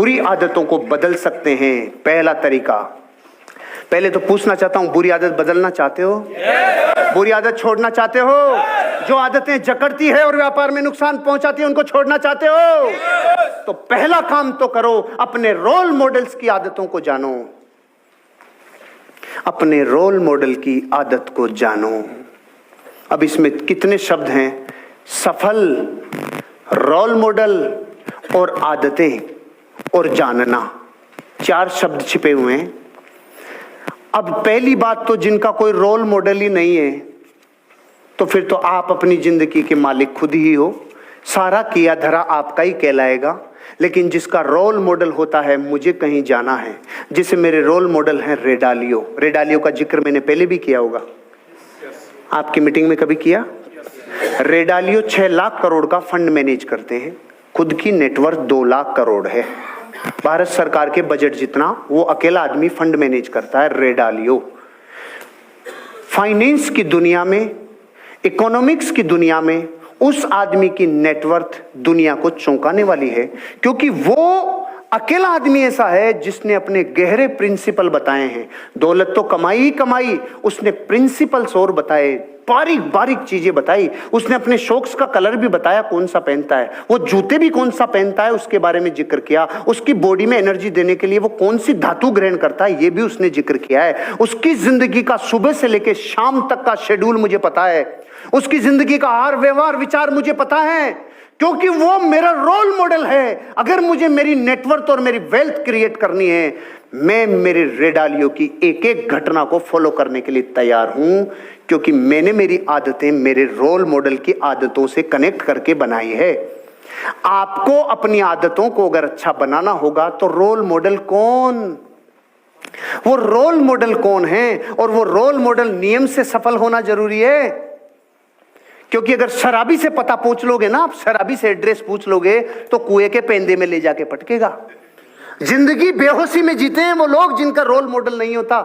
बुरी आदतों को बदल सकते हैं। पहला तरीका, पहले तो पूछना चाहता हूं, बुरी आदत बदलना चाहते हो? बुरी आदत छोड़ना चाहते हो? जो आदतें जकड़ती है और व्यापार में नुकसान पहुंचाती है उनको छोड़ना चाहते हो? तो पहला काम तो करो, अपने रोल मॉडल्स की आदतों को जानो। अपने रोल मॉडल की आदत को जानो। अब इसमें कितने शब्द हैं? सफल, रोल मॉडल और आदतें और जानना, 4 शब्द छिपे हुए हैं। अब पहली बात तो, जिनका कोई रोल मॉडल ही नहीं है तो फिर तो आप अपनी जिंदगी के मालिक खुद ही हो, सारा किया धरा आपका ही कहलाएगा। लेकिन जिसका रोल मॉडल होता है, मुझे कहीं जाना है, जिसे मेरे रोल मॉडल हैं रेडालियो। रेडालियो का जिक्र मैंने पहले भी किया होगा, आपकी मीटिंग में कभी किया? रेडालियो 6 लाख करोड़ का फंड मैनेज करते हैं, खुद की नेटवर्थ 2 लाख करोड़ है। भारत सरकार के बजट जितना वो अकेला आदमी फंड मैनेज करता है, रेडालियो। फाइनेंस की दुनिया में, इकोनॉमिक्स की दुनिया में उस आदमी की नेटवर्थ दुनिया को चौंकाने वाली है, क्योंकि वो अकेला आदमी ऐसा है जिसने अपने गहरे प्रिंसिपल बताए हैं। दौलत तो कमाई ही कमाई, उसने प्रिंसिपल्स और बताए, बारीक बारीक चीजें बताई। उसने अपने शौक्स का कलर भी बताया, कौन सा पहनता है, वो जूते भी कौन सा पहनता है उसके बारे में जिक्र किया। उसकी बॉडी में एनर्जी देने के लिए वो कौन सी धातु ग्रहण करता है ये भी उसने जिक्र किया है। उसकी जिंदगी का सुबह से लेकर शाम तक का शेड्यूल मुझे पता है। उसकी जिंदगी का हर व्यवहार विचार मुझे पता है, क्योंकि वो मेरा रोल मॉडल है। अगर मुझे मेरी नेटवर्थ और मेरी वेल्थ क्रिएट करनी है, मैं मेरे रेडालियो की एक एक घटना को फॉलो करने के लिए तैयार हूं, क्योंकि मैंने मेरी आदतें मेरे रोल मॉडल की आदतों से कनेक्ट करके बनाई है। आपको अपनी आदतों को अगर अच्छा बनाना होगा तो रोल मॉडल कौन, वो रोल मॉडल कौन है, और वो रोल मॉडल नियम से सफल होना जरूरी है। क्योंकि अगर शराबी से पता पूछ लोगे ना, आप शराबी से एड्रेस पूछ लोगे तो कुएं के पेंदे में ले जाके पटकेगा। जिंदगी बेहोशी में जीते हैं वो लोग जिनका रोल मॉडल नहीं होता,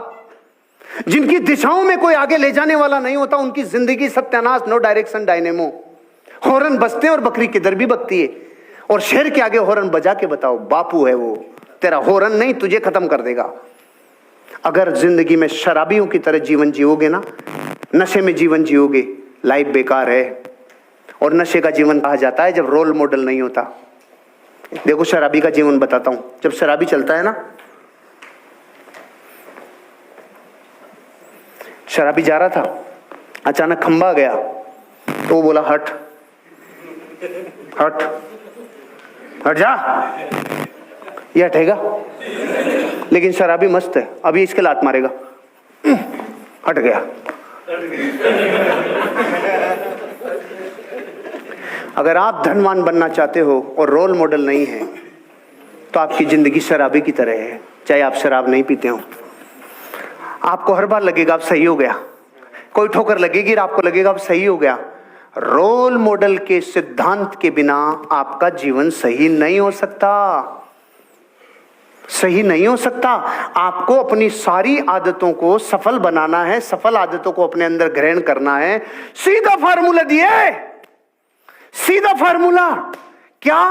जिनकी दिशाओं में कोई आगे ले जाने वाला नहीं होता। उनकी जिंदगी सत्यानाश, नो डायरेक्शन डायनेमो। हॉर्न बजते और बकरी किधर भी बकती है, और शेर के आगे हॉर्न बजा के बताओ, बापू है वो, तेरा हॉर्न नहीं तुझे खत्म कर देगा। अगर जिंदगी में शराबियों की तरह जीवन जियोगे ना, नशे में जीवन जियोगे, लाइफ बेकार है। और नशे का जीवन कहा जाता है जब रोल मॉडल नहीं होता। देखो शराबी का जीवन बताता हूं। जब शराबी चलता है ना, शराबी जा रहा था, अचानक खंबा गया तो वो बोला हट हट हट जा, ये हटेगा। लेकिन शराबी मस्त है, अभी इसके लात मारेगा, हट गया। अगर आप धनवान बनना चाहते हो और रोल मॉडल नहीं है तो आपकी जिंदगी शराबी की तरह है, चाहे आप शराब नहीं पीते हो। आपको हर बार लगेगा आप सही हो गया, कोई ठोकर लगेगी और आपको लगेगा आप सही हो गया। रोल मॉडल के सिद्धांत के बिना आपका जीवन सही नहीं हो सकता, सही नहीं हो सकता। आपको अपनी सारी आदतों को सफल बनाना है, सफल आदतों को अपने अंदर ग्रहण करना है। सीधा फार्मूला दिए, सीधा फार्मूला। क्या?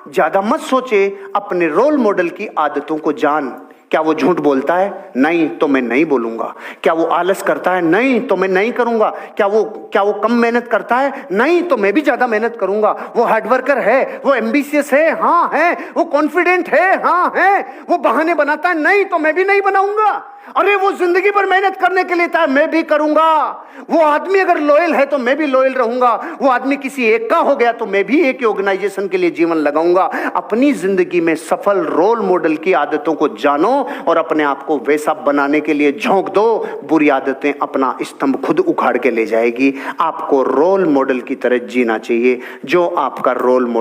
ज्यादा मत सोचे, अपने रोल मॉडल की आदतों को जान। क्या वो झूठ बोलता है? नहीं, तो मैं नहीं बोलूंगा। क्या वो आलस करता है? नहीं, तो मैं नहीं करूंगा। क्या वो कम मेहनत करता है? नहीं, तो मैं भी ज्यादा मेहनत करूंगा। वो हार्डवर्कर है? वो एम्बिशियस है? हाँ है। वो कॉन्फिडेंट है? हाँ है। वो बहाने बनाता है? नहीं, तो मैं भी नहीं बनाऊंगा। अरे वो जिंदगी भर मेहनत करने के लिए था, मैं भी करूंगा। वो आदमी अगर लॉयल है तो मैं भी लॉयल रहूंगा। वो आदमी किसी एक का हो गया तो मैं भी एक ऑर्गेनाइजेशन के लिए जीवन लगाऊंगा। अपनी जिंदगी में सफल रोल मॉडल की आदतों को जानो और अपने आप को वैसा बनाने के लिए झोंक दो। बुरी आदतें अपना स्तंभ खुद उखाड़ के ले जाएगी। आपको रोल मॉडल की तरह जीना चाहिए, जो आपका रोल मॉडल